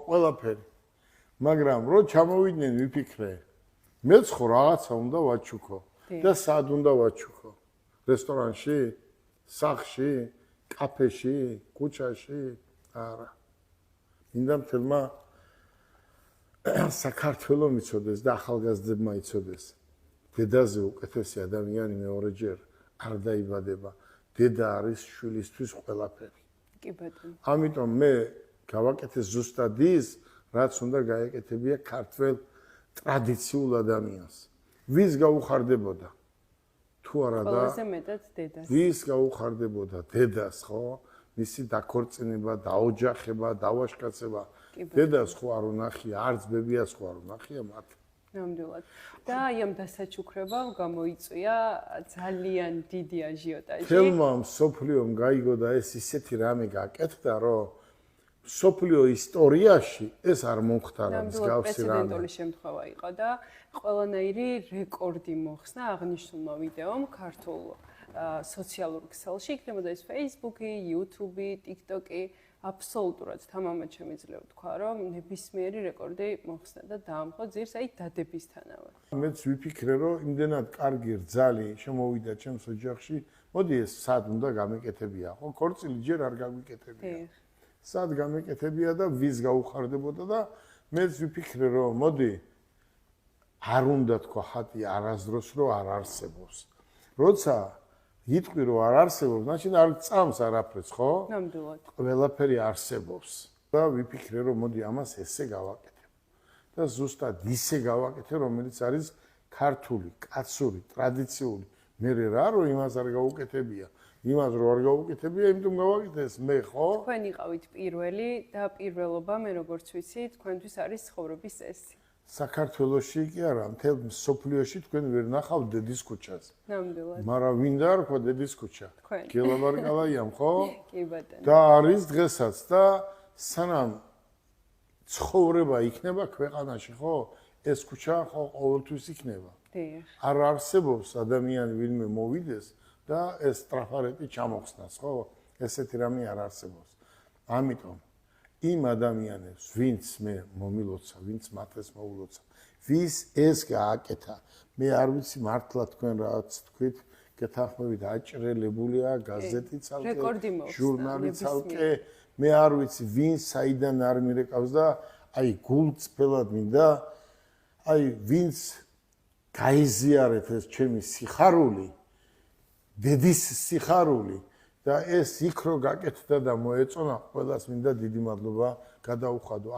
ყველაფერი. მაგრამ რო ჩამოვიდნენ ვიფიქრე, მეც ხო რაღაცა უნდა ვაჩუქო და სად უნდა ვაჩუქო? რესტორანში, სახლში, კაფეში, ქუჩაში? არა. მინდა მთელმა საქართველოს მიცოდეს და ახალგაზრდებმა იცოდეს. დედაზე უკეთესი ადამიანი მეორეჯერ არ დაიბადება. დედა არის შვილისთვის ყველაფერი. კი ბატონო. ამიტომ მე გავაკეთე ზუსტად ის, რაც უნდა გაეკეთებია ქართველ ტრადიციულ ადამიანს. ვის გაუხარდებოდა? თუ არა და ყველაზე მეტად დედას. ვის გაუხარდებოდა? დედას, ხო? მისი დაქორწინება, დაოჯახება, დავაშკაცება. დედას ხო არ უნახია, არც ბებიას ხო არ უნახია მათ. ნამდვილად. და აი ამ დასაჩუქრებამ გამოიწვია ძალიან დიდი აჟიოტაჟი. თელმა მსოფლიომ გაიგო და ეს ისეთი რამე გაკეთდა, რომ მსოფლიო ისტორიაში ეს არ მომხდარა მსგავსი რამე. პრეცედენტული შემთხვევა იყო და ყველანაირი რეკორდი მოხსნა აღნიშნულმა ვიდეომ ქართულ სოციალურ ქსელში, იქნებოდა ეს Facebook-ი, YouTube-ი, TikTok-ი, აბსოლუტურად თამამად შემიძლია ვთქვა, რომ ნებისმიერი რეკორდი მოხსნა და დაამხო ძირს აი დადებისთანავე. მეც ვიფიქრე, რომ იმდენად კარგი რძალი შემოვიდა ჩემს ოჯახში, მოდი ეს სად უნდა გამეკეთებია, ხო? ქორწილი ჯერ არ გამეკეთებია. სად გამეკეთებია და ვის გაუხარდებოდა და მეც ვიფიქრე, რომ მოდი არ უნდა თქვა ხატი არასდროს რომ არ არსებობს. როცა იტყვი რომ არ არსებობს, მაშინ არ წამს არაფერს, ხო? ნამდვილად. ყველაფერი არსებობს. და ვიფიქრე რომ მოდი ამას ესე გავაკეთებ. და ზუსტად ისე გავაკეთე, რომელიც არის ქართული, კაცური, ტრადიციული. მე რა რომ იმას არ გაუკეთებია. იმას რო არ გაუკეთებია, იმიტომ გავაკეთე ეს მე, ხო? თქვენ იყავით პირველი და პირველობა მე როგორც ვიცი, თქვენთვის არის ცხოვრების წესი. საქართველოში კი არა, მთელ მსოფლიოში თქვენ ვერ ნახავთ დედის ქუჩას. ნამდვილად. მაგრამ ვინ დაარქვა დედის ქუჩა? თქვენ. გელაბარკალაიამ, ხო? კი ბატონო. და არის დღესაც და სანამ ცხოვრება იქნება ქვეყანაში, ხო? ეს ქუჩა ხო ყოველთვის იქნება. დიახ. არ არსებობს ადამიანი ვინმე მოვიდეს და ეს ტრაფარეტი ჩამოხსნას, ხო? ესეთი რამე არ არსებობს. ამიტომ იმ ადამიანებს, ვინც მე მომილოცა, ვინც მათეს მოულოცა, ვის ეს გააკეთა, მე არ ვიცი მართლა თქვენ რაც თქვით, გეთანხმებით აჭრელებულია გაზეთი ცალკე, ჟურნალი ცალკე, მე არ ვიცი ვინ საიდან არ მირეკავს და აი გულწრფელად მინდა, აი ვინც გაიზიარეთ ეს ჩემი სიხარული, დედის სიხარული და ეს იქ რო გაკეთდა და მოეწონა, ყველას მინდა დიდი მადლობა გადაუხადო.